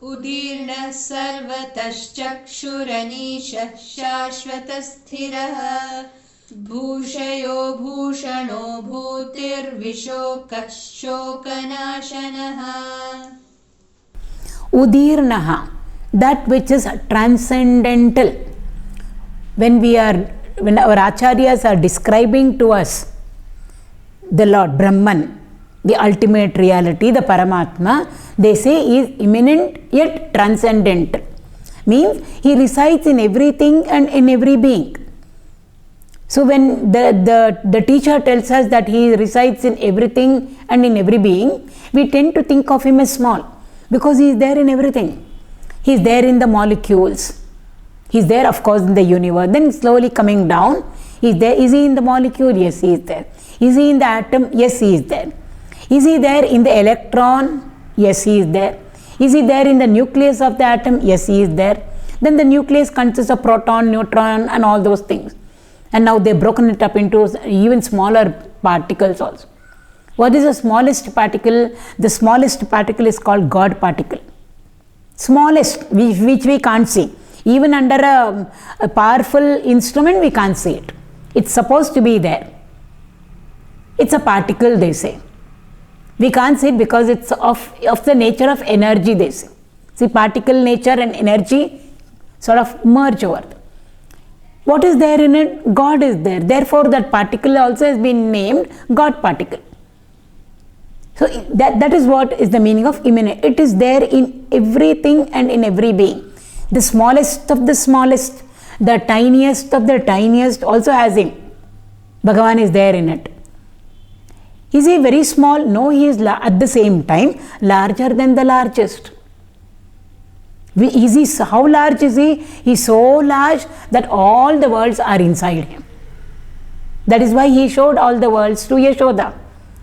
udīrṇaḥ sarvataśchakṣuranīśaḥ śāśvatasthiraḥ bhūśayō bhūṣaṇō bhūtirviśōkaḥ śōkanāśanaḥ. udīrṇaḥ, that which is transcendental. When our acharyas are describing to us the Lord Brahman, the ultimate reality, the Paramatma, they say he is immanent yet transcendental. Means he resides in everything and in every being. So when the teacher tells us that he resides in everything and in every being, we tend to think of him as small, because he is there in everything. He is there in the molecules. He is there, of course, in the universe. Then slowly coming down, he is there. Is he in the molecule? Yes, he is there. Is he in the atom? Yes, he is there. Is he there in the electron? Yes, he is there. Is he there in the nucleus of the atom? Yes, he is there. Then the nucleus consists of proton, neutron and all those things. And now they've broken it up into even smaller particles also. What is the smallest particle? The smallest particle is called God particle. Smallest, which we can't see. Even under a powerful instrument, we can't see it. It's supposed to be there. It's a particle, they say. We can't see it because it's of the nature of energy, they say. See, particle nature and energy sort of merge over. What is there in it? God is there. Therefore, that particle also has been named God particle. So, that is what is the meaning of immanent. It is there in everything and in every being. The smallest of the smallest, the tiniest of the tiniest also has him. Bhagavan is there in it. Is he very small? No, he is at the same time larger than the largest. How large is he? He is so large that all the worlds are inside him. That is why he showed all the worlds to Yashoda.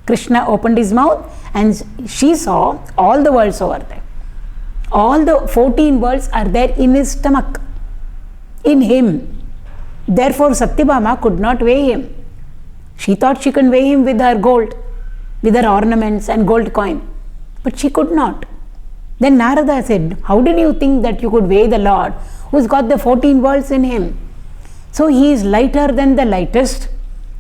Krishna opened his mouth and she saw all the worlds over there. All the 14 worlds are there in his stomach, in him. Therefore, Satyabhama could not weigh him. She thought she can weigh him with her gold, with her ornaments and gold coin. But she could not. Then Narada said, how did you think that you could weigh the Lord who's got the 14 worlds in him? So he is lighter than the lightest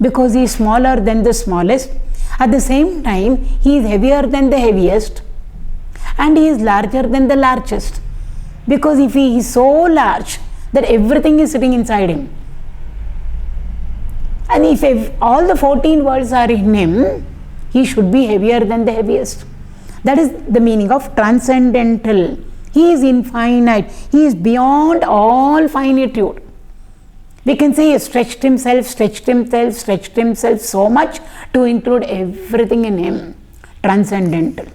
because he is smaller than the smallest. At the same time, he is heavier than the heaviest. And he is larger than the largest, because if he is so large that everything is sitting inside him, and if all the 14 worlds are in him, he should be heavier than the heaviest. That is the meaning of transcendental. He is infinite. He is beyond all finitude. We can say he stretched himself so much to include everything in him. Transcendental.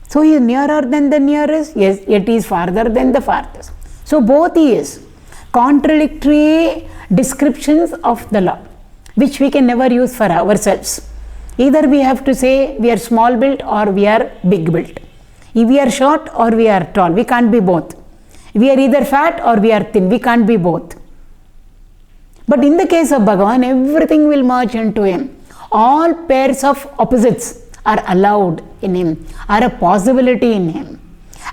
So he is nearer than the nearest, yes, yet he is farther than the farthest. So both he is. Contradictory descriptions of the Lord, which we can never use for ourselves. Either we have to say we are small built or we are big built. If we are short or we are tall, we can't be both. We are either fat or we are thin, we can't be both. But in the case of Bhagavan, everything will merge into him. All pairs of opposites are allowed in him, are a possibility in him,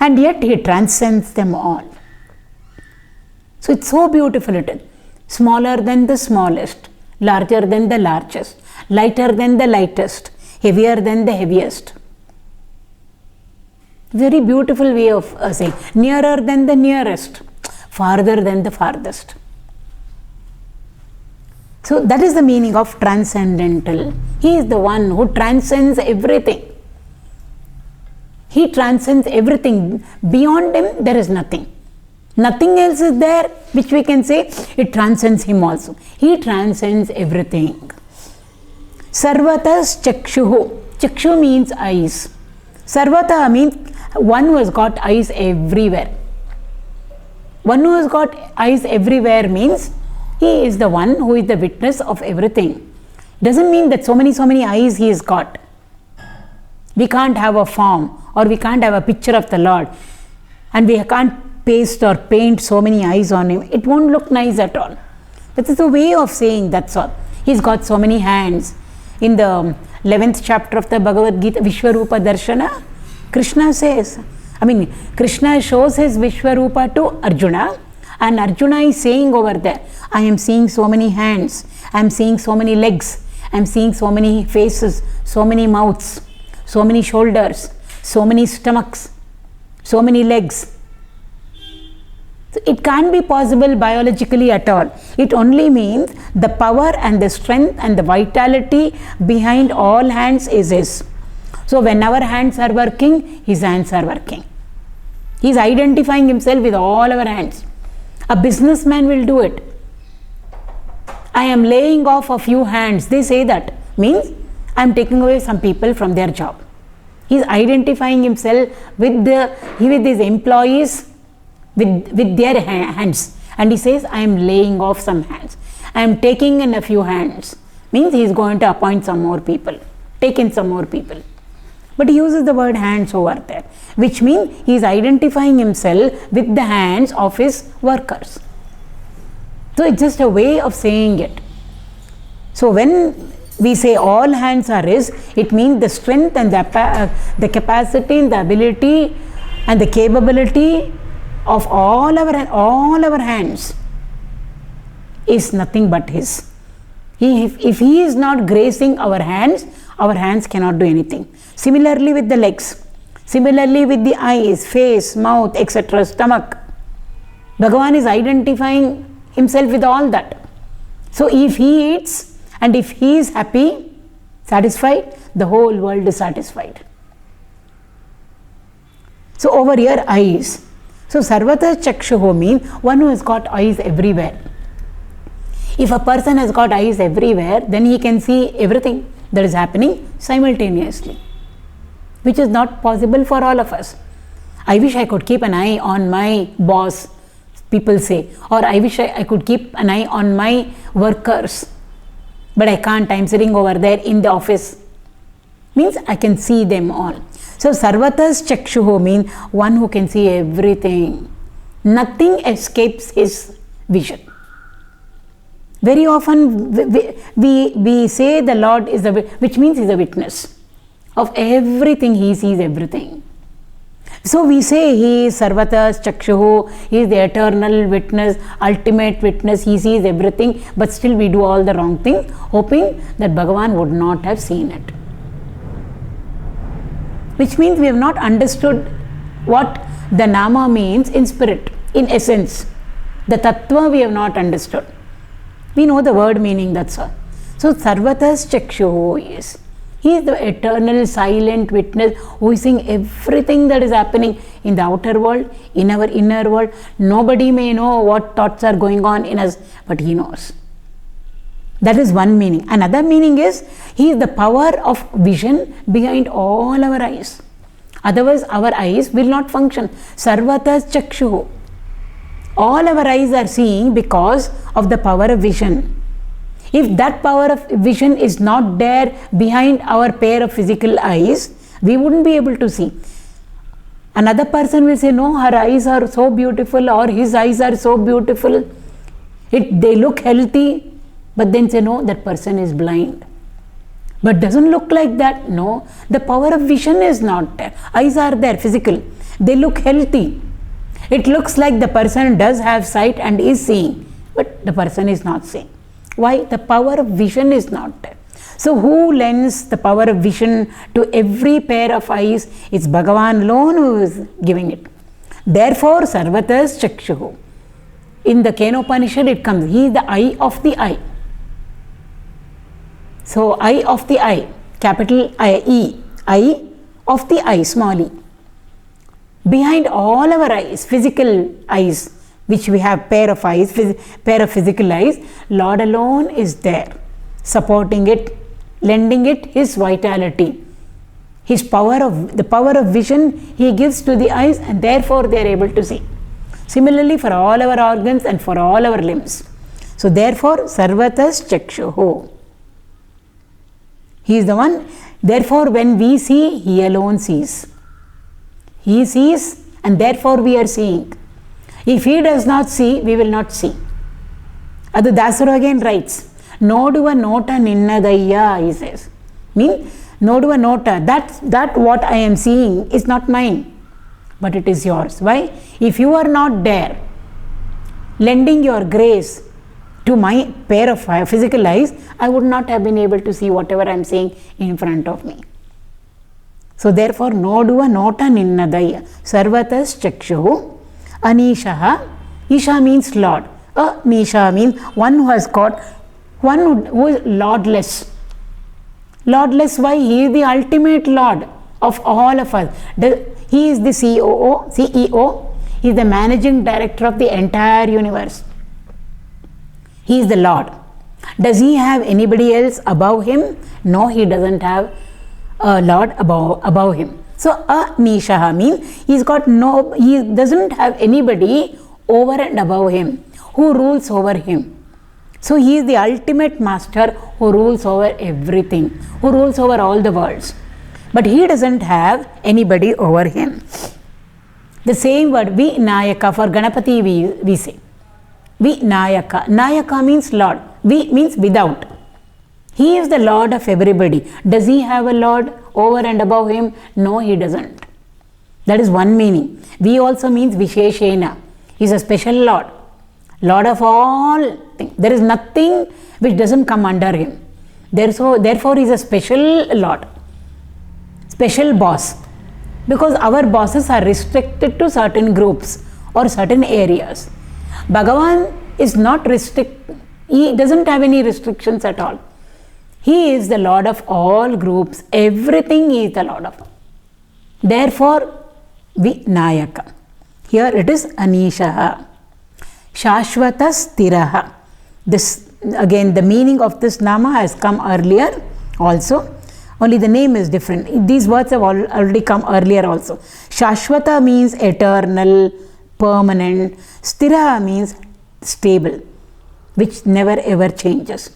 and yet he transcends them all. So it's so beautiful, it is. Smaller than the smallest, larger than the largest, lighter than the lightest, heavier than the heaviest. Very beautiful way of saying. Nearer than the nearest, farther than the farthest. So that is the meaning of transcendental. He is the one who transcends everything. He transcends everything. Beyond him, there is nothing. Nothing else is there which we can say it transcends him also. He transcends everything. Sarvataśchakṣuranīśaḥ. Chakshu means eyes. Sarvata means one who has got eyes everywhere. One who has got eyes everywhere means he is the one who is the witness of everything. Doesn't mean that so many eyes he has got. We can't have a form or we can't have a picture of the Lord and we can't paste or paint so many eyes on him. It won't look nice at all. That is a way of saying, that's all. He's got so many hands. In the 11th chapter of the Bhagavad Gita, Vishwarupa Darshana, Krishna says, I mean, Krishna shows his Vishwarupa to Arjuna, and Arjuna is saying over there, I am seeing so many hands, I am seeing so many legs, I am seeing so many faces, so many mouths, so many shoulders, so many stomachs, so many legs. So it can't be possible biologically at all. It only means the power and the strength and the vitality behind all hands is his. So when our hands are working, his hands are working. He is identifying himself with all our hands. A businessman will do it. I am laying off a few hands. They say that means I am taking away some people from their job. He is identifying himself with his employees, with their hands, and he says, I am laying off some hands. I am taking in a few hands. Means he is going to appoint some more people, take in some more people. But he uses the word hands over there, which means he is identifying himself with the hands of his workers. So it's just a way of saying it. So when we say all hands are his, it means the strength and the capacity and the ability and the capability of all our hands is nothing but his. If he is not gracing our hands cannot do anything. Similarly with the legs, similarly with the eyes, face, mouth, etc., stomach. Bhagavan is identifying himself with all that. So if he eats and if he is happy, satisfied, the whole world is satisfied. So over here, eyes. So sarvataśchakṣuranīśaḥ means one who has got eyes everywhere. If a person has got eyes everywhere, then he can see everything that is happening simultaneously, which is not possible for all of us. I wish I could keep an eye on my boss, people say, or I wish I could keep an eye on my workers, but I can't. I'm sitting over there in the office. Means I can see them all. So sarvataśchakṣuranīśaḥ means one who can see everything. Nothing escapes his vision. Very often we say the Lord is which means he is a witness of everything. He sees everything. So we say he is sarvataśchakṣuranīśaḥ, he is the eternal witness, ultimate witness, he sees everything, but still we do all the wrong thing, hoping that Bhagavan would not have seen it. Which means we have not understood what the Nama means in spirit, in essence. The Tattva we have not understood. We know the word meaning, that's all. So sarvataśchakṣuranīśaḥ is. He is the eternal silent witness who is seeing everything that is happening in the outer world, in our inner world. Nobody may know what thoughts are going on in us, but he knows. That is one meaning. Another meaning is he is the power of vision behind all our eyes. Otherwise our eyes will not function. Sarvataśchakṣuranīśaḥ. All our eyes are seeing because of the power of vision. If that power of vision is not there behind our pair of physical eyes, we wouldn't be able to see. Another person will say, no, her eyes are so beautiful, or his eyes are so beautiful. They look healthy, but then say, no, that person is blind. But doesn't look like that. No, the power of vision is not there. Eyes are there, physical. They look healthy. It looks like the person does have sight and is seeing, but the person is not seeing. Why? The power of vision is not there. So who lends the power of vision to every pair of eyes? It's Bhagavan alone who is giving it. Therefore, sarvataśchakṣuranīśaḥ. In the Kenopanishad it comes, he is the eye of the eye. So eye of the eye, capital I, E, eye of the eye, small e. Behind all our eyes, physical eyes, which we have pair of eyes, pair of physical eyes, Lord alone is there, supporting it, lending it his vitality, his power the power of vision he gives to the eyes, and therefore they are able to see. Similarly for all our organs and for all our limbs. So therefore sarvataśchakṣuranīśaḥ. He is the one. Therefore when we see, he alone sees. He sees and therefore we are seeing. If he does not see, we will not see. Adu Dasaru again writes, Noduva nota ninnadayya, he says. Mean, Noduva nota, that what I am seeing is not mine. but it is yours. Why? If you are not there, lending your grace to my pair of physical eyes, I would not have been able to see whatever I am saying in front of me. So therefore, noduva nota ninnadai sarvataśchakṣuranīśaḥ anishaha. Isha means Lord. Nisha means one who has got, one who is lordless. Lordless, why? He is the ultimate Lord of all of us. He is the CEO, he is the managing director of the entire universe. He is the Lord. Does he have anybody else above him? No, he doesn't have a Lord above him. So anishaha means he doesn't have anybody over and above him who rules over him. So he is the ultimate master who rules over everything, who rules over all the worlds. But he doesn't have anybody over him. The same word Vinayaka, for Ganapati we say. Vinayaka. Nayaka means Lord. Vi means without. He is the Lord of everybody. Does he have a Lord over and above him? No, he doesn't. That is one meaning. Vi also means Visheshena. He is a special Lord. Lord of all things. There is nothing which doesn't come under him. Therefore, he is a special Lord. Special boss. Because our bosses are restricted to certain groups or certain areas. Bhagavan is not restricted. He doesn't have any restrictions at all. He is the Lord of all groups. Everything he is the Lord of. Therefore, Vinayaka. Here it is Anishaha. śāśvatasthiraḥ. This again, the meaning of this nama has come earlier also. Only the name is different. These words have already come earlier also. Śāśvata means eternal, permanent. Sthira means stable, which never ever changes.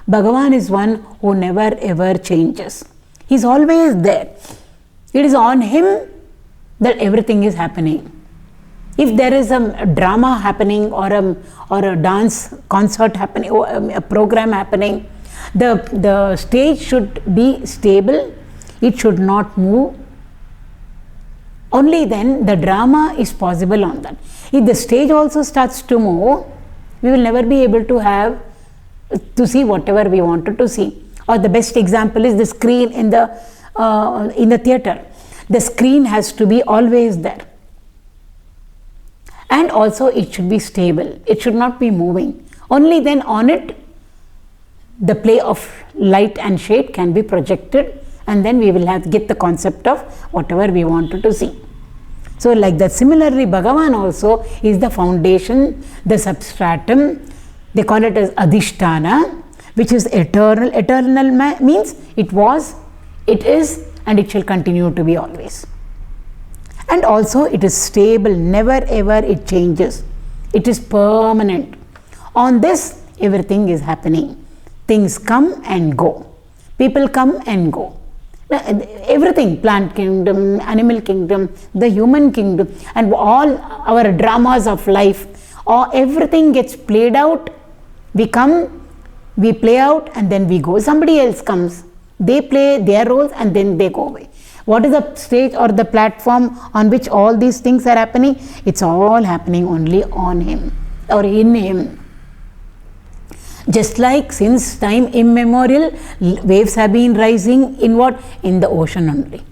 Bhagavan is one who never ever changes. He is always there. It is on him that everything is happening. If there is a drama happening or a dance concert happening, or a program happening, the stage should be stable. It should not move. Only then the drama is possible on that. If the stage also starts to move, we will never be able to see whatever we wanted to see. Or the best example is the screen in the theatre. The screen has to be always there. And also it should be stable. It should not be moving. Only then on it, the play of light and shade can be projected, and then we will get the concept of whatever we wanted to see. So like that, similarly Bhagavan also is the foundation, the substratum. They call it as adhisthana, which is eternal. Eternal means it was, it is, and it shall continue to be always. And also it is stable, never ever it changes. It is permanent. On this, everything is happening. Things come and go. People come and go. Everything, plant kingdom, animal kingdom, the human kingdom, and all our dramas of life, everything gets played out. We come, we play out, and then we go. Somebody else comes. They play their roles and then they go away. What is the stage or the platform on which all these things are happening? It's all happening only on him or in him. Just like since time immemorial, waves have been rising in what? In the ocean only.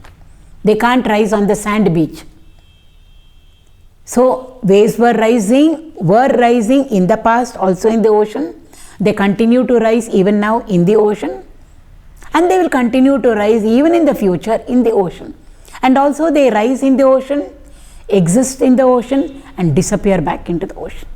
They can't rise on the sand beach. So waves were rising in the past also in the ocean. They continue to rise even now in the ocean. And they will continue to rise even in the future in the ocean. And also they rise in the ocean, exist in the ocean, and disappear back into the ocean.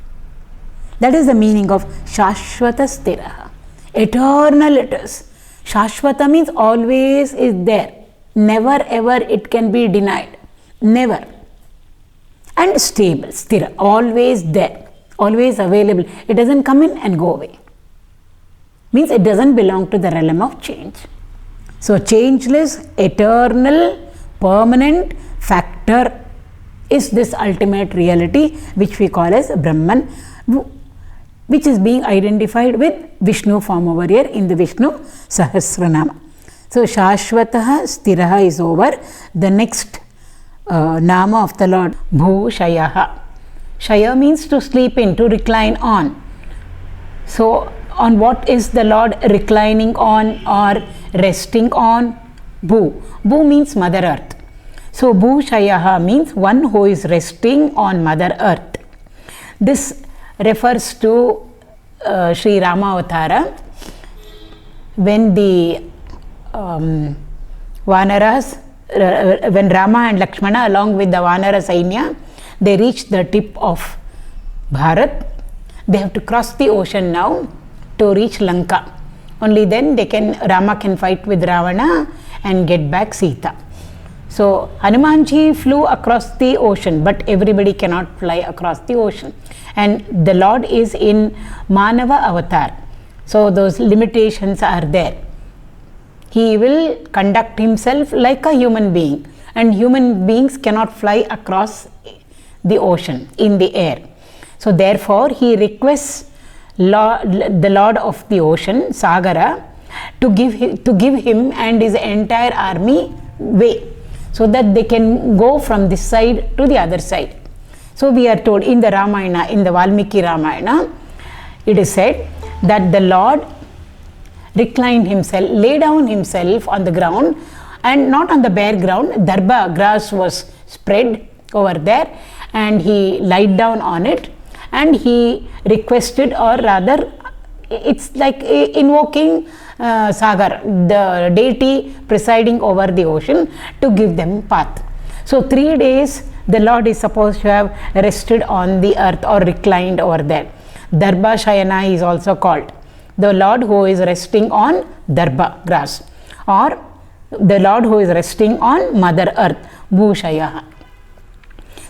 That is the meaning of śāśvatasthiraḥ. Eternal it is. Śāśvata means always is there. Never ever it can be denied. Never. And stable, sthira, always there, always available. It doesn't come in and go away. Means it doesn't belong to the realm of change. So changeless, eternal, permanent factor is this ultimate reality which we call as Brahman, which is being identified with Vishnu form over here in the Vishnu Sahasranama. So śāśvataḥ sthiraḥ is over. The next Nama of the Lord, bhūṣayō. Shaya means to sleep in, to recline on. So, on what is the Lord reclining on or resting on? Bhū. Bhū means Mother Earth. So, bhūṣayō means one who is resting on Mother Earth. This refers to Sri Rama Avatara, when the Vanaras, when Rama and Lakshmana along with the Vanara Sainya, they reach the tip of Bharat. They have to cross the ocean now to reach Lanka. Only then Rama can fight with Ravana and get back Sita. So Hanumanji flew across the ocean, but everybody cannot fly across the ocean. And the Lord is in Manava Avatar. So those limitations are there. He will conduct himself like a human being, and human beings cannot fly across the ocean in the air. So therefore he requests the Lord of the ocean, Sagara, to give him and his entire army way, so that they can go from this side to the other side. So we are told in the Ramayana, in the Valmiki Ramayana, it is said that the Lord reclined himself, lay down himself on the ground, and not on the bare ground. Darbha grass was spread over there, and he lied down on it, and he requested, or rather it's like invoking Sagar, the deity presiding over the ocean, to give them path. So 3 days the Lord is supposed to have rested on the earth or reclined over there. Darbha Shayana is also called. The Lord who is resting on Darbha grass, or the Lord who is resting on Mother Earth, bhūṣayō.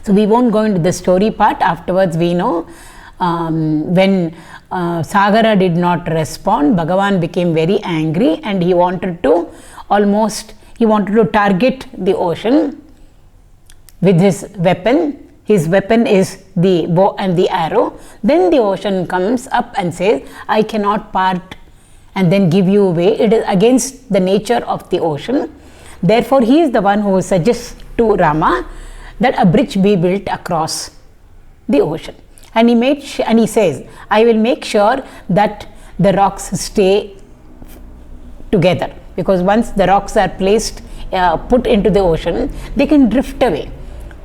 So we won't go into the story part. Afterwards we know when Sagara did not respond, Bhagavan became very angry, and he wanted to target the ocean with his weapon. His weapon is the bow and the arrow. Then the ocean comes up and says, I cannot part and then give you away. It is against the nature of the ocean. Therefore he is the one who suggests to Rama that a bridge be built across the ocean. And he says, I will make sure that the rocks stay together, because once the rocks are put into the ocean, they can drift away.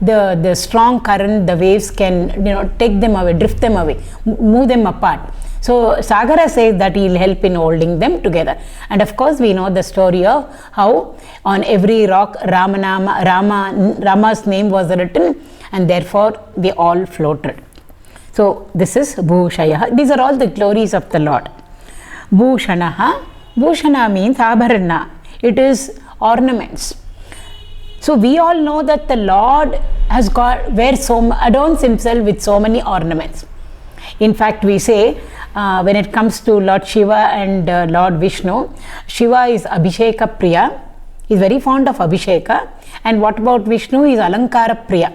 The strong current, the waves can take them away, drift them away, move them apart. So Sagara says that he will help in holding them together. And of course we know the story of how on every rock Rama's name was written, and therefore they all floated. So this is bhūṣayō. These are all the glories of the Lord. Bhūṣaṇah. Bhūṣana means abharana. It is ornaments. So we all know that the Lord adorns himself with so many ornaments. In fact, we say when it comes to Lord Shiva and Lord Vishnu, Shiva is Abhisheka Priya. He is very fond of Abhisheka. And what about Vishnu? He is Alankara Priya.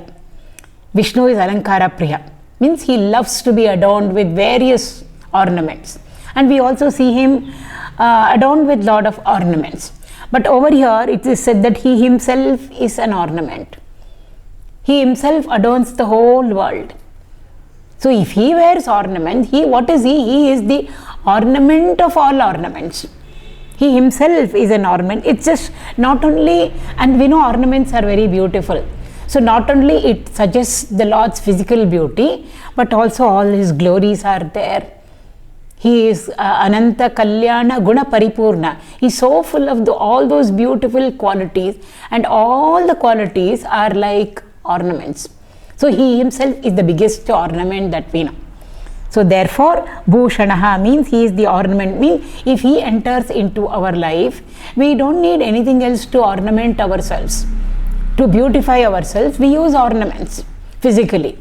Vishnu is Alankara Priya. Means he loves to be adorned with various ornaments. And we also see him adorned with lot of ornaments. But over here it is said that he himself is an ornament. He himself adorns the whole world. So if he wears ornament, what is he? He is the ornament of all ornaments. He himself is an ornament. It's just not only, and we know ornaments are very beautiful. So not only it suggests the Lord's physical beauty, but also all his glories are there. He is Ananta Kalyana Guna Paripurna. He is so full of all those beautiful qualities, and all the qualities are like ornaments. So he himself is the biggest ornament that we know. So therefore bhūṣaṇah means he is the ornament. Means if he enters into our life, we don't need anything else to ornament ourselves. To beautify ourselves, we use ornaments physically.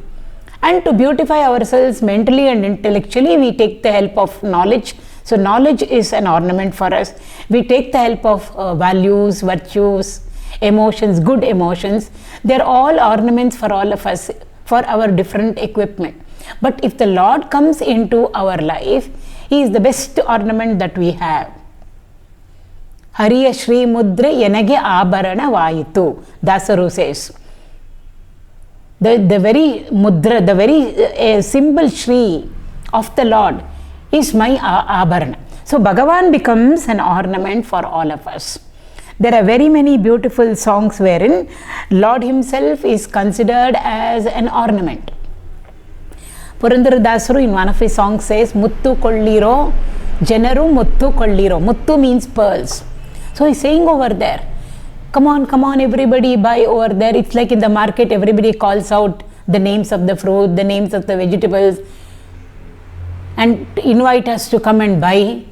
And to beautify ourselves mentally and intellectually, we take the help of knowledge. So knowledge is an ornament for us. We take the help of values, virtues, emotions, good emotions. They are all ornaments for all of us, for our different equipment. But if the Lord comes into our life, he is the best ornament that we have. Hariya Shri Mudra Yenage Abharana Vayitu, Dasaru says. The very mudra, the very symbol Shri of the Lord is my abharana. So Bhagavan becomes an ornament for all of us. There are very many beautiful songs wherein Lord himself is considered as an ornament. Purandaradasaru in one of his songs says, Muttu kolliro, Janaru Muttu kolliro. Muttu means pearls. So he's saying over there, come on, everybody buy over there. It's like in the market, everybody calls out the names of the fruit, the names of the vegetables, and invite us to come and buy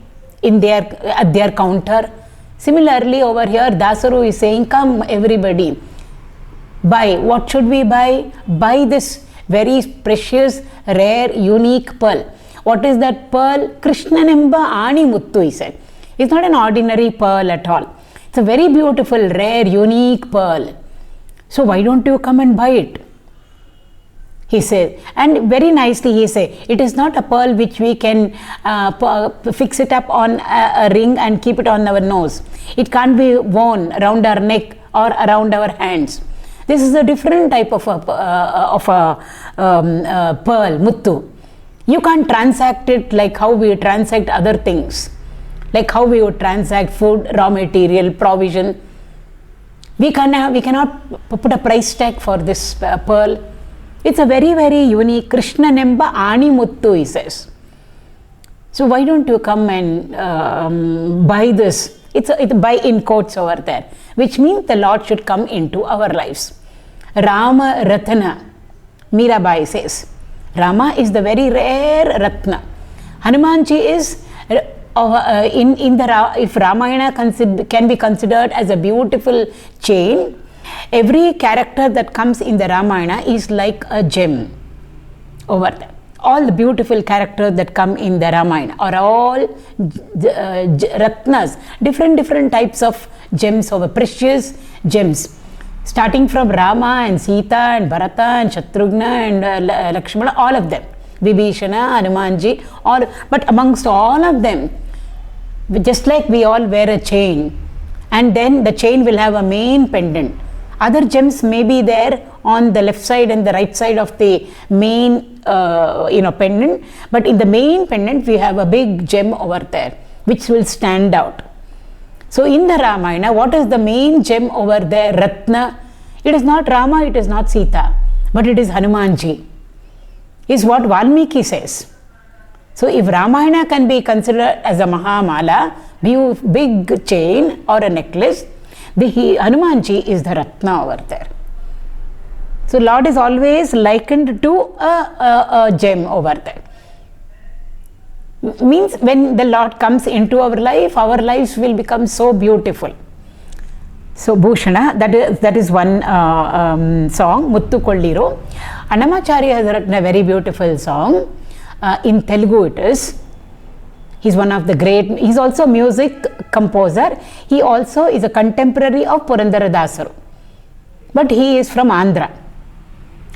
at their counter. Similarly, over here, Dasaru is saying, come everybody, buy. What should we buy? Buy this very precious, rare, unique pearl. What is that pearl? Krishna Nemba Ani Muttu, he said. It's not an ordinary pearl at all. It's a very beautiful, rare, unique pearl. So why don't you come and buy it? He says, and very nicely he says, it is not a pearl which we can fix it up on a ring and keep it on our nose. It can't be worn around our neck or around our hands. This is a different type of a pearl, muttu. You can't transact it like how we transact other things, like how we would transact food, raw material, provision. We cannot put a price tag for this pearl. It's a very, very unique. Krishna Nemba Ani Muttu, he says. So why don't you come and buy this? It's buy in quotes over there, which means the Lord should come into our lives. Rama Ratna, Mirabai says. Rama is the very rare Ratna. Hanumanji is, if Ramayana can be considered as a beautiful chain, every character that comes in the Ramayana is like a gem over there. All the beautiful characters that come in the Ramayana are all Ratnas, different types of gems, over precious gems. Starting from Rama and Sita and Bharata and Shatrughna and Lakshmana, all of them. Vibhishana, Hanumanji, all. But amongst all of them, just like we all wear a chain, and then the chain will have a main pendant. Other gems may be there on the left side and the right side of the main pendant, but in the main pendant we have a big gem over there which will stand out. So in the Ramayana, what is the main gem over there? Ratna. It is not Rama, it is not Sita, but it is Hanumanji, is what Valmiki says. So if Ramayana can be considered as a Mahamala, big chain or a necklace, the Hanumanji is the Ratna over there. So Lord is always likened to a gem over there. Means when the Lord comes into our life, our lives will become so beautiful. So Bhūṣaṇā, that is one song, Muttu Kolliro. Annamacharya has written a very beautiful song. In Telugu it is. He's one of the great, he's also a music composer. He also is a contemporary of Purandaradasaru. But he is from Andhra.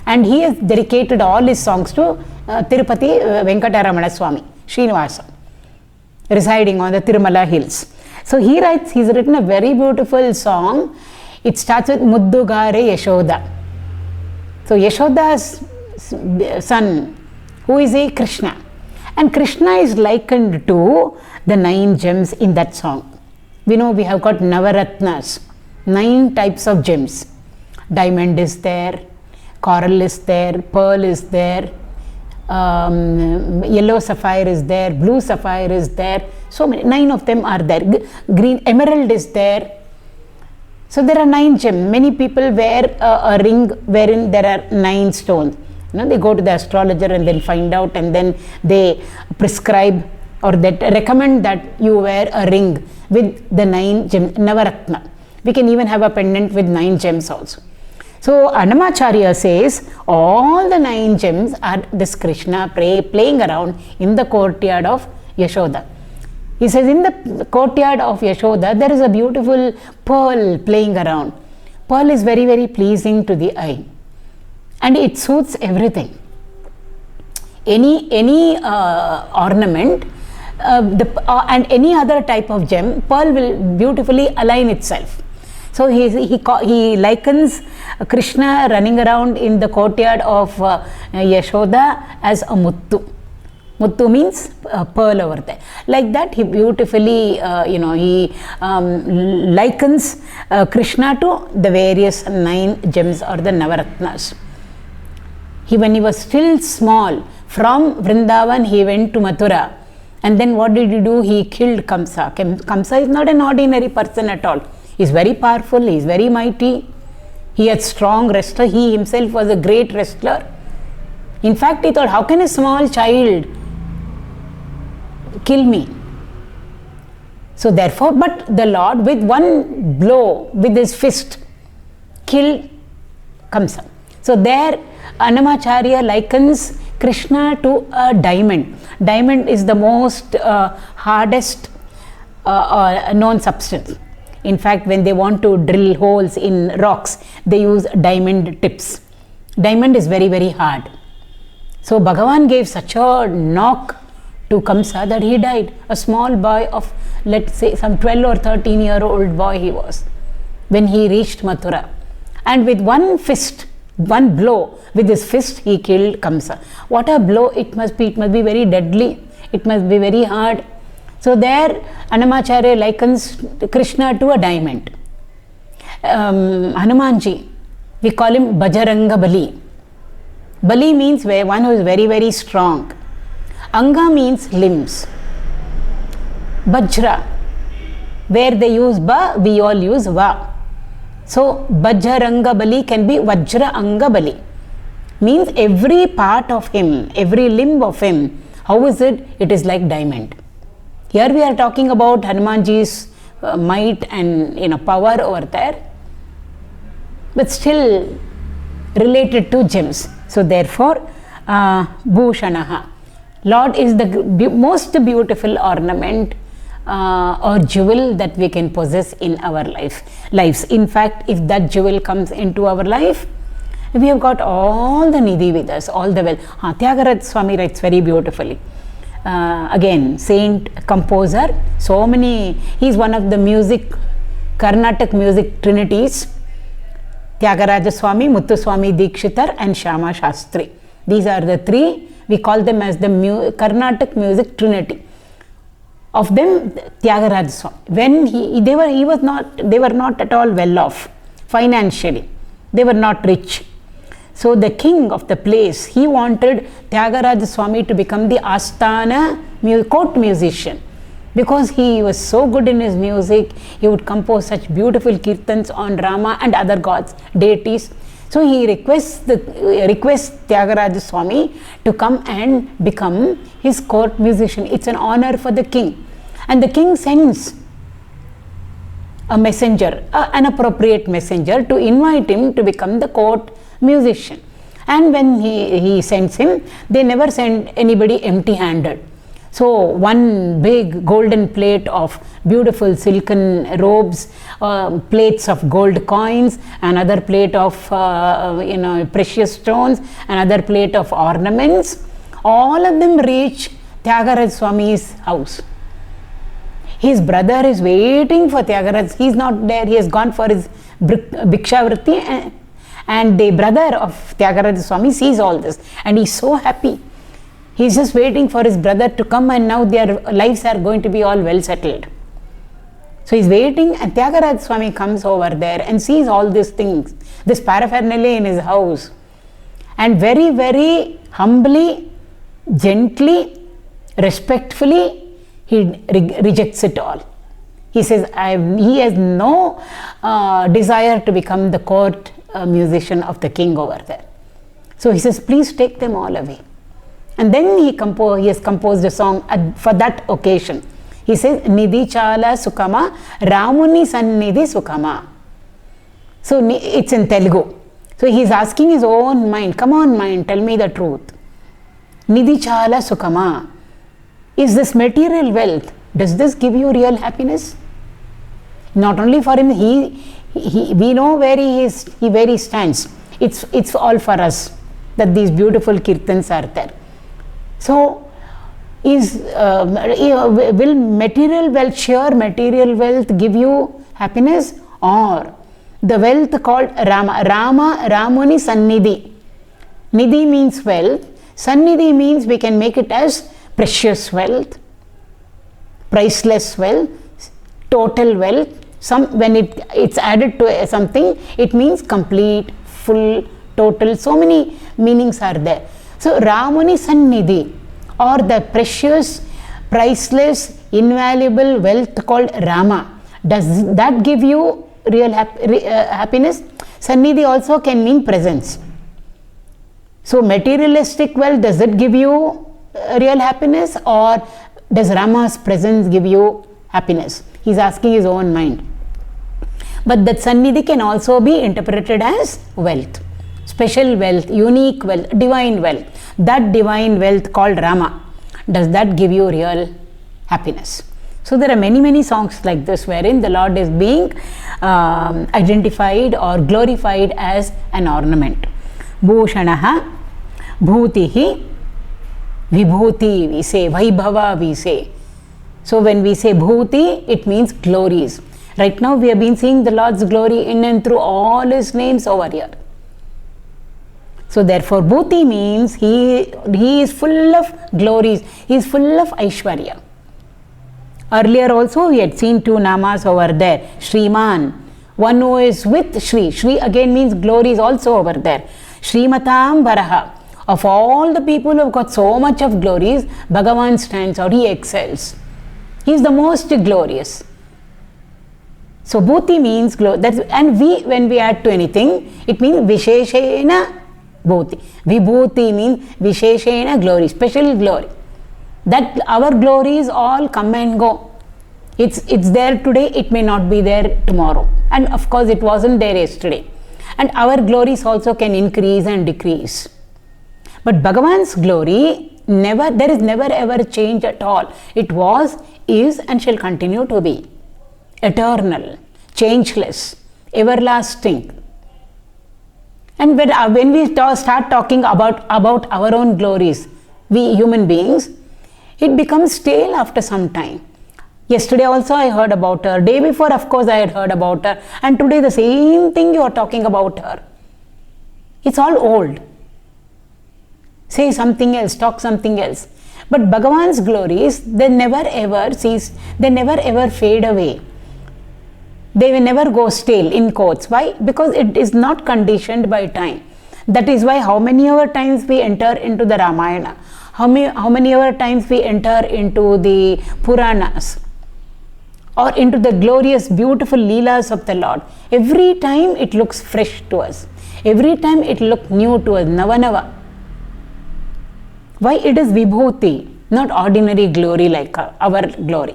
And he has dedicated all his songs to Tirupati Venkataramaṇa Swami, Srinivasa, residing on the Tirumala hills. So he's written a very beautiful song. It starts with Muddugare Yashoda. So Yashoda's son, who is a Krishna. And Krishna is likened to the 9 gems in that song. We know we have got Navaratnas, 9 types of gems. Diamond is there, coral is there, pearl is there, yellow sapphire is there, blue sapphire is there. So many, 9 of them are there. Green emerald is there. So there are 9 gems. Many people wear a ring wherein there are 9 stones. They go to the astrologer and then find out, and then they prescribe or that recommend that you wear a ring with the 9 gems, Navaratna. We can even have a pendant with 9 gems also. So Annamacharya says all the 9 gems are this Krishna playing around in the courtyard of Yashoda. He says in the courtyard of Yashoda there is a beautiful pearl playing around. Pearl is very, very pleasing to the eye. And it suits everything. Any ornament and any other type of gem, pearl will beautifully align itself. So he likens Krishna running around in the courtyard of Yashoda as a muttu. Muttu means pearl over there. Like that, he beautifully, he likens Krishna to the various 9 gems or the Navaratnas. When he was still small, from Vrindavan he went to Mathura. And then what did he do? He killed 𝐾𝐻𝐿. 𝐾𝐻𝐿 is not an ordinary person at all. He is very powerful, he is very mighty. He had strong wrestler. He himself was a great wrestler. In fact, he thought, how can a small child kill me? So therefore, but the Lord with one blow with his fist killed 𝐾𝐻𝐿. So there Annamacharya likens Krishna to a diamond. Diamond is the most hardest known substance. In fact, when they want to drill holes in rocks, they use diamond tips. Diamond is very, very hard. So Bhagavan gave such a knock to 𝐾𝐻𝐿 that he died. A small boy of, let's say, some 12 or 13-year-old boy he was when he reached Mathura. And with one blow with his fist, he killed 𝐾𝐻𝐿. What a blow it must be! It must be very deadly. It must be very hard. So there Annamacharya likens Krishna to a diamond. Hanumanji, we call him Bajranga Bali. Bali means one who is very, very strong. Anga means limbs. Bajra, where they use ba, we all use va. So Bajranga Bali can be Vajra Anga Bali. Means every part of him, every limb of him, how is it? It is like diamond. Here we are talking about Hanumanji's might and power over there, but still related to gems. So therefore, bhūṣaṇah, Lord is the most beautiful ornament or jewel that we can possess in our lives. In fact, if that jewel comes into our life, we have got all the nidhi with us, all the wealth. 𝐶 Swami writes very beautifully. Again, saint, composer, so many, he is one of the Carnatic music trinities. Tyagaraja Swami, Muthuswami Dikshitar and Shyama Shastri. These are the 3, we call them as the Carnatic music trinity. Of them, Tyagaraja Swami, when they were not at all well off financially. They were not rich. So the king of the place, he wanted Tyagaraja Swami to become the Asthana court musician, because he was so good in his music. He would compose such beautiful kirtans on Rama and other gods, deities. So he requests Tyagaraja Swami to come and become his court musician. It's an honor for the king. And the king sends a messenger, an appropriate messenger, to invite him to become the court musician. And when he sends him, they never send anybody empty-handed. So one big golden plate of beautiful silken robes, plates of gold coins, another plate of precious stones, another plate of ornaments, all of them reach Tyagaraja Swami's house. His brother is waiting for Tyagaraja. He is not there. He has gone for his Bhikshavritti, and the brother of Tyagaraja Swami sees all this and he is so happy. He is just waiting for his brother to come, and now their lives are going to be all well settled. So he is waiting, and Tyagaraja Swami comes over there and sees all these things, this paraphernalia in his house, and very, very humbly, gently, respectfully, he rejects it all. He says he has no desire to become the court musician of the king over there. So he says, please take them all away. And then he has composed a song for that occasion. He says, Nidhi Chala Sukama, Ramuni Sannidhi Sukama. So it's in Telugu. So he is asking his own mind, come on mind, tell me the truth. Nidhi Chala Sukama. Is this material wealth, does this give you real happiness? Not only for him, we know where he stands. It's all for us that these beautiful kirtans are there. So, will material wealth, sheer material wealth give you happiness, or the wealth called Rama. Ramuni Sannidhi. Nidhi means wealth. Sannidhi means we can make it as precious wealth, priceless wealth, total wealth. When it's added to something, it means complete, full, total. So many meanings are there. So Ramuni Sannidhi, or the precious, priceless, invaluable wealth called Rama. Does that give you real happiness? Sannidhi also can mean presence. So materialistic wealth, does it give you real happiness, or does Rama's presence give you happiness? He's asking his own mind. But that Sannidhi can also be interpreted as wealth, special wealth, unique wealth, divine wealth. That divine wealth called Rama, does that give you real happiness? So there are many songs like this wherein the Lord is being identified or glorified as an ornament. Bhūṣaṇah, bhūtihi, vibhuti we say, vaibhava we say. So when we say bhuti, it means glories. Right now we have been seeing the Lord's glory in and through all his names over here. So therefore bhuti means he is full of glories, he is full of Aishwarya. Earlier also we had seen two namas over there, Shriman, one who is with Shri. Shri again means glories also over there. Shrimatam Varaha. Of all the people who have got so much of glories, Bhagavan stands out, he excels. He is the most glorious. So bhuti means glory. And when we add to anything, it means visheshena bhuti. Vibhuti means visheshena glory, special glory. That our glories all come and go. It's there today, it may not be there tomorrow. And of course it wasn't there yesterday. And our glories also can increase and decrease. But Bhagavan's glory, there is never ever change at all. It was, is and shall continue to be. Eternal, changeless, everlasting. And when we start talking about our own glories, we human beings, it becomes stale after some time. Yesterday also I heard about her. Day before, of course, I had heard about her. And today the same thing you are talking about her. It's all old. Say something else, talk something else. But Bhagavan's glories, they never ever cease. They never ever fade away. They will never go stale, in quotes. Why? Because it is not conditioned by time. That is why how many other times we enter into the Ramayana. How many other times we enter into the Puranas. Or into the glorious, beautiful Leelas of the Lord. Every time it looks fresh to us. Every time it looks new to us, Nava. Why? It is Vibhuti, not ordinary glory like our glory.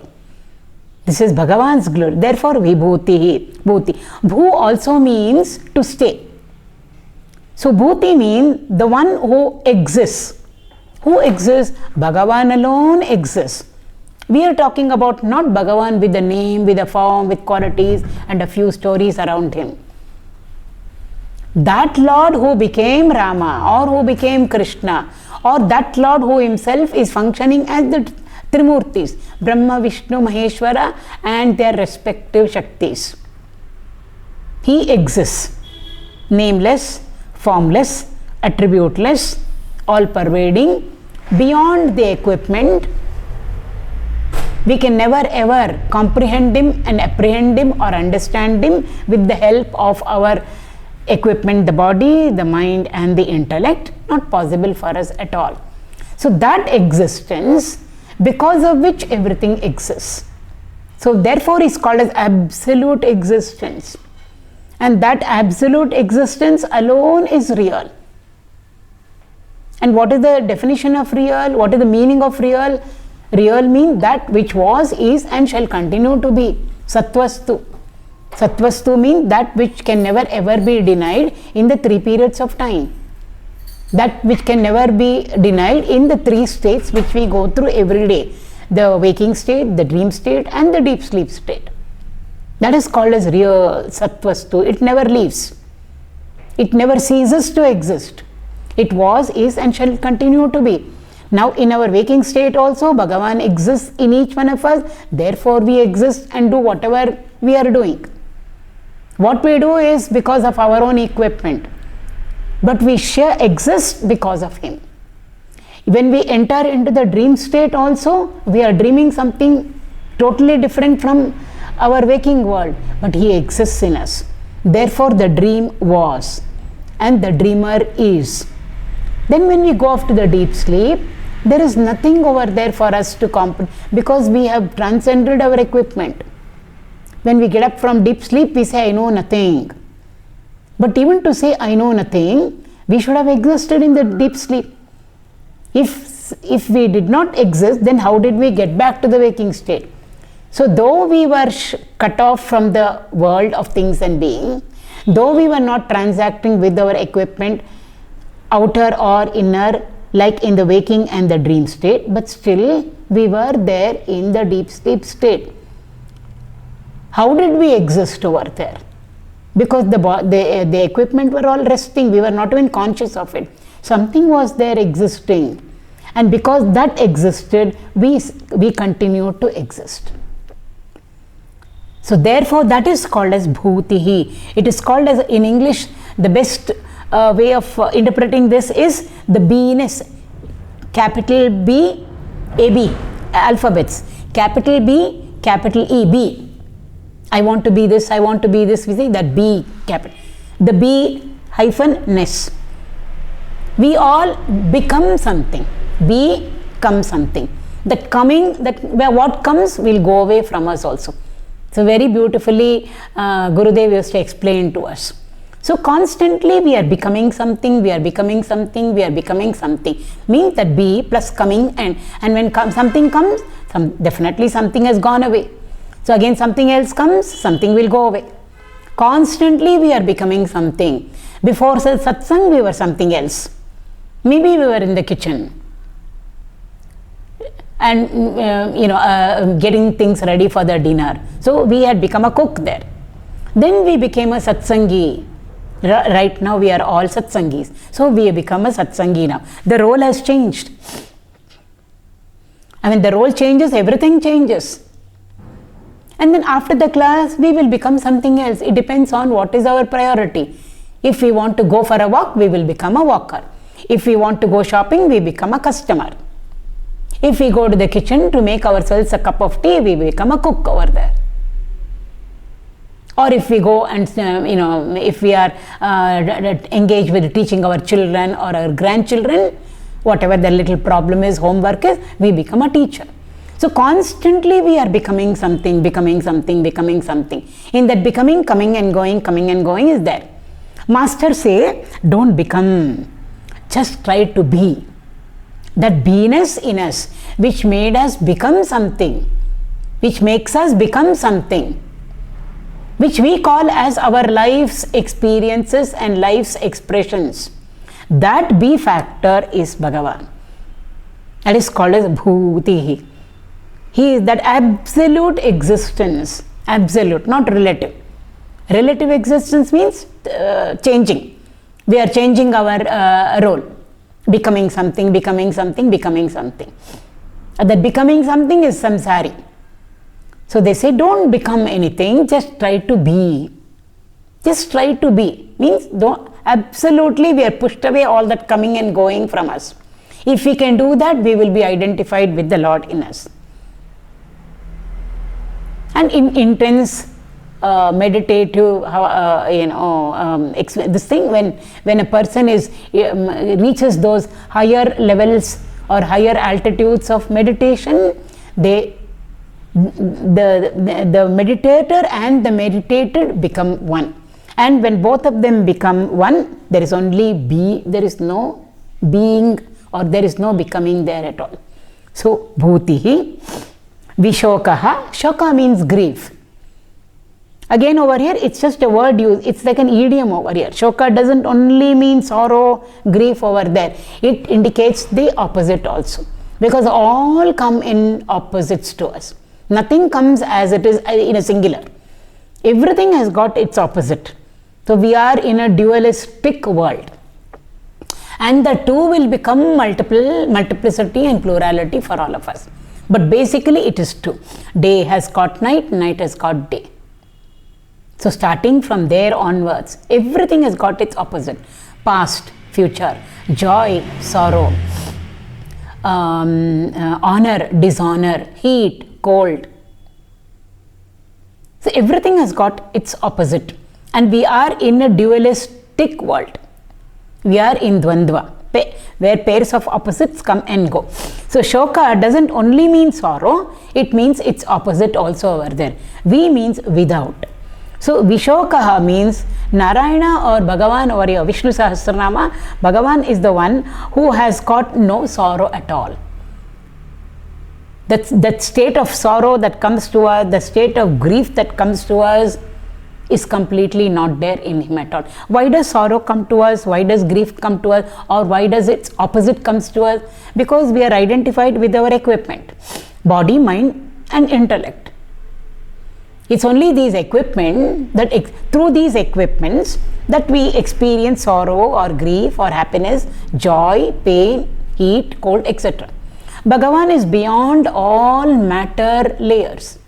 This is Bhagavan's glory. Therefore, Vibhuti. Bhu also means to stay. So, Bhuti means the one who exists. Who exists? Bhagavan alone exists. We are talking about not Bhagavan with a name, with a form, with qualities and a few stories around him. That Lord who became Rama or who became Krishna, or that Lord who himself is functioning as the Trimurtis, Brahma, Vishnu, Maheshwara and their respective Shaktis. He exists, nameless, formless, attributeless, all-pervading, beyond the equipment. We can never ever comprehend him and apprehend him or understand him with the help of our equipment, the body, the mind and the intellect. Not possible for us at all. So that existence, because of which everything exists. So therefore is called as absolute existence. And that absolute existence alone is real. And what is the definition of real? What is the meaning of real? Real means that which was, is and shall continue to be. Sattvastu. Sattvastu means that which can never ever be denied in the three periods of time. That which can never be denied in the three states which we go through every day. The waking state, the dream state and the deep sleep state. That is called as real Sattvastu. It never leaves. It never ceases to exist. It was, is and shall continue to be. Now in our waking state also Bhagavan exists in each one of us. Therefore we exist and do whatever we are doing. What we do is because of our own equipment, but we exist because of him. When we enter into the dream state also, we are dreaming something totally different from our waking world, but he exists in us. Therefore the dream was, and the dreamer is. Then when we go off to the deep sleep, there is nothing over there for us to comprehend, because we have transcended our equipment. When we get up from deep sleep, we say, I know nothing. But even to say, I know nothing, we should have existed in the deep sleep. If we did not exist, then how did we get back to the waking state? So though we were cut off from the world of things and being, though we were not transacting with our equipment, outer or inner, like in the waking and the dream state, but still we were there in the deep sleep state. How did we exist over there? Because the equipment were all resting, we were not even conscious of it. Something was there existing, and because that existed, we continue to exist. So therefore that is called as bhūtihi. It is called as, in English, the best way of interpreting this is the beingness. Capital B, AB, alphabets. Capital B, capital E, B. I want to be this, I want to be this. We say that B capital. The B hyphen ness. We all become something. Become something. That coming, what comes will go away from us also. So very beautifully Gurudev used to explain to us. So constantly we are becoming something, we are becoming something, we are becoming something. Means that be plus coming, and when something comes, definitely something has gone away. So again something else comes, something will go away. Constantly we are becoming something. Before satsang we were something else. Maybe we were in the kitchen and getting things ready for the dinner. So we had become a cook there. Then we became a satsangi. Right now we are all satsangis. So we have become a satsangi now. The role has changed. I mean, the role changes, everything changes. And then after the class, we will become something else. It depends on what is our priority. If we want to go for a walk, we will become a walker. If we want to go shopping, we become a customer. If we go to the kitchen to make ourselves a cup of tea, we become a cook over there. Or if we go and, if we are engaged with teaching our children or our grandchildren, whatever the little problem is, homework is, we become a teacher. So constantly we are becoming something, becoming something, becoming something. In that becoming, coming and going is there. Master say, don't become, just try to be. That beingness in us, which made us become something, which makes us become something, which we call as our life's experiences and life's expressions. That be factor is Bhagavan. That is called as Bhūtihi. He is that absolute existence, absolute, not relative. Relative existence means changing. We are changing our role. Becoming something, becoming something, becoming something. That becoming something is samsari. So they say, don't become anything, just try to be. Just try to be. Means absolutely we are pushed away all that coming and going from us. If we can do that, we will be identified with the Lord in us. And in intense meditative, this thing, when a person reaches those higher levels or higher altitudes of meditation, the meditator and the meditated become one. And when both of them become one, there is only be, there is no being or there is no becoming there at all. So, bhūtihi, vishokaha, shoka means grief. Again over here, it's just a word used, it's like an idiom over here. Shoka doesn't only mean sorrow, grief over there. It indicates the opposite also. Because all come in opposites to us. Nothing comes as it is in a singular. Everything has got its opposite. So we are in a dualistic world. And the two will become multiplicity and plurality for all of us. But basically it is two. Day has got night, night has got day. So starting from there onwards, everything has got its opposite. Past, future, joy, sorrow, honor, dishonor, heat, cold. So everything has got its opposite. And we are in a dualistic world. We are in Dvandva, where pairs of opposites come and go. So Shoka doesn't only mean sorrow, it means its opposite also over there. Vi means without. So Vishokaha means Narayana or Bhagavan over here, Vishnu Sahasranama, Bhagavan is the one who has got no sorrow at all. That state of sorrow that comes to us, the state of grief that comes to us is completely not there in him at all. Why does sorrow come to us? Why does grief come to us? Or why does its opposite comes to us? Because we are identified with our equipment, body, mind and intellect. It's only these equipment that through these equipments that we experience sorrow or grief or happiness, joy, pain, heat, cold, etc. Bhagavan is beyond all matter layers.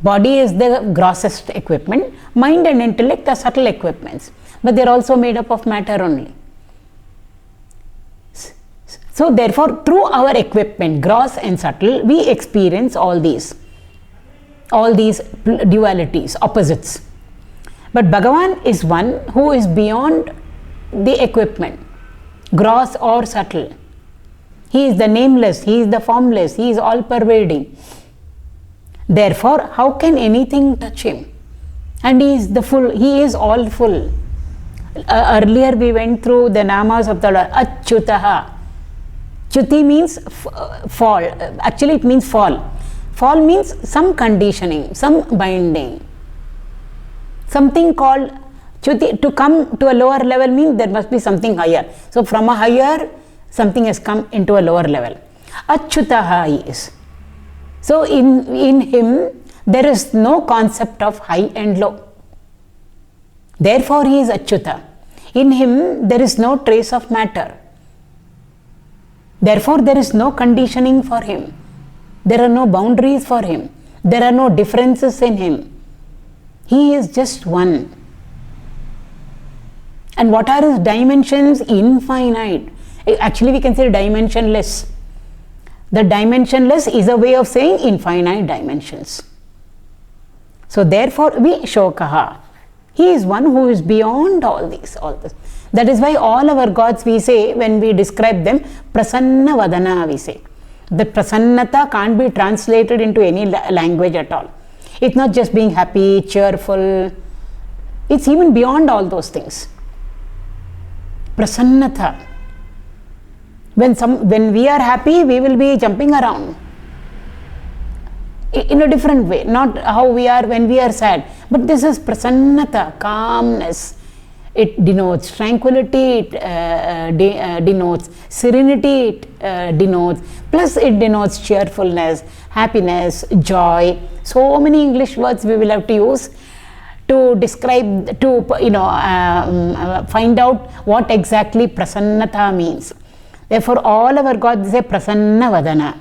Body is the grossest equipment, mind and intellect are subtle equipments, but they are also made up of matter only. So therefore, through our equipment, gross and subtle, we experience all these dualities, opposites. But Bhagavan is one who is beyond the equipment, gross or subtle. He is the nameless, he is the formless, he is all pervading. Therefore, how can anything touch him? And he is the full, he is all full. Earlier we went through the namas of the Lord. Achyutaha. Chuti means fall. Actually it means fall. Fall means some conditioning, some binding. Something called Chuti. To come to a lower level means there must be something higher. So from a higher, something has come into a lower level. Achyutaha he is. So in him, there is no concept of high and low. Therefore he is Achyuta. In him, there is no trace of matter. Therefore there is no conditioning for him. There are no boundaries for him. There are no differences in him. He is just one. And what are his dimensions? Infinite. Actually we can say dimensionless. The dimensionless is a way of saying infinite dimensions. So therefore we Shokaha. He is one who is beyond all this. That is why all our gods we say, when we describe them, Prasanna Vadana we say. The Prasannata can't be translated into any language at all. It's not just being happy, cheerful. It's even beyond all those things. Prasannata. When we are happy, we will be jumping around in a different way, not how we are when we are sad. But this is prasannata, calmness. It denotes tranquility, it denotes serenity, it denotes, plus it denotes cheerfulness, happiness, joy. So many English words we will have to use to describe, to find out what exactly prasannata means. Therefore, all our gods say Prasanna Vadana.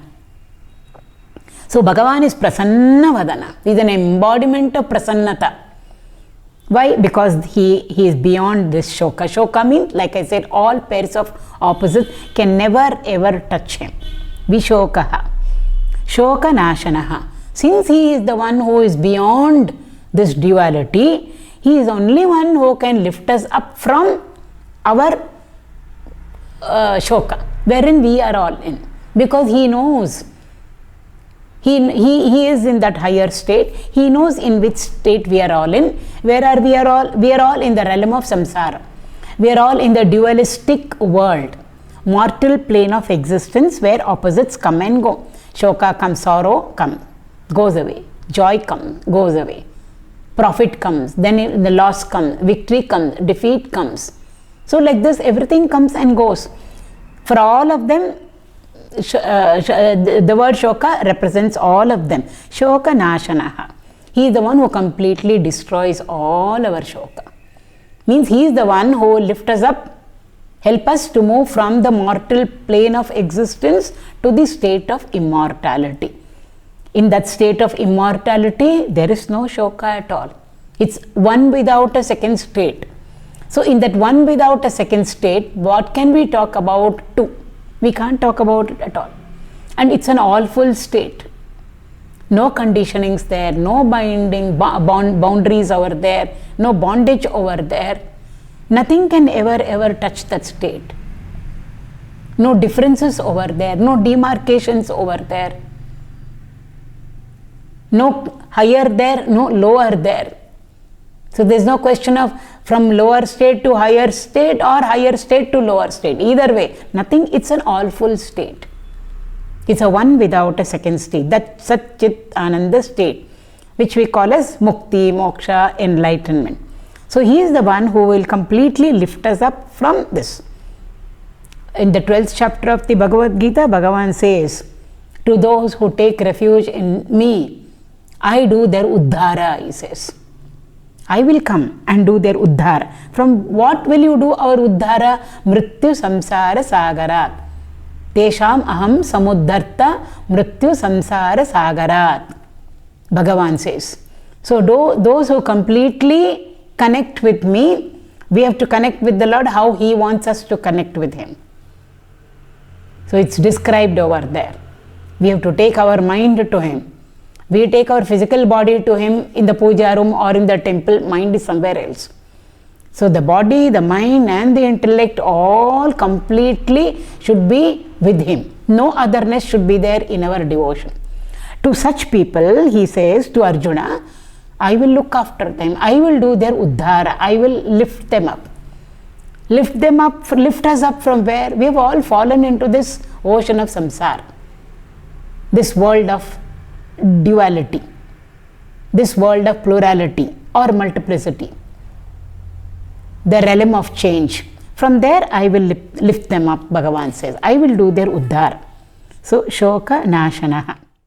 So, Bhagavan is Prasanna Vadana. He is an embodiment of Prasannata. Why? Because he is beyond this Shoka. Shoka means, like I said, all pairs of opposites can never ever touch him. Vishokaha. Shokanāśanaḥ. Since he is the one who is beyond this duality, he is only one who can lift us up from our Shoka, wherein we are all in, because he knows, he is in that higher state. He knows in which state we are all in. Where are we? We are all in the realm of samsara. We are all in the dualistic world, mortal plane of existence, where opposites come and go. Shoka comes, sorrow comes, goes away. Joy comes, goes away. Profit comes, then the loss comes, victory comes, defeat comes. So like this, everything comes and goes. For all of them, the word Shoka represents all of them. Shokanāśanaḥ. He is the one who completely destroys all our Shoka. Means he is the one who will lift us up, help us to move from the mortal plane of existence to the state of immortality. In that state of immortality, there is no Shoka at all. It's one without a second state. So in that one without a second state, what can we talk about two? We can't talk about it at all. And it's an all-full state. No conditionings there, no binding boundaries over there, no bondage over there. Nothing can ever touch that state. No differences over there, no demarcations over there. No higher there, no lower there. So there's no question of from lower state to higher state or higher state to lower state. Either way, nothing, it's an all-full state. It's a one without a second state, that Sat Chit Ananda state, which we call as Mukti, Moksha, enlightenment. So he is the one who will completely lift us up from this. In the 12th chapter of the Bhagavad Gita, Bhagavan says, to those who take refuge in me, I do their uddhara, he says. I will come and do their uddhara. From what will you do our uddhara? Mrityu samsara sagarat. Tesham aham samuddharta mrityu samsara sagarat. Bhagavan says. So those who completely connect with me, we have to connect with the Lord how he wants us to connect with him. So it's described over there. We have to take our mind to him. We take our physical body to him in the puja room or in the temple, mind is somewhere else. So the body, the mind and the intellect all completely should be with him. No otherness should be there in our devotion. To such people, he says to Arjuna, I will look after them. I will do their uddhara. I will lift them up. Lift them up, lift us up from where? We have all fallen into this ocean of samsara. This world of duality, this world of plurality or multiplicity, the realm of change. From there I will lift them up, Bhagavan says. I will do their uddhara. So, śōkanāśanaḥ.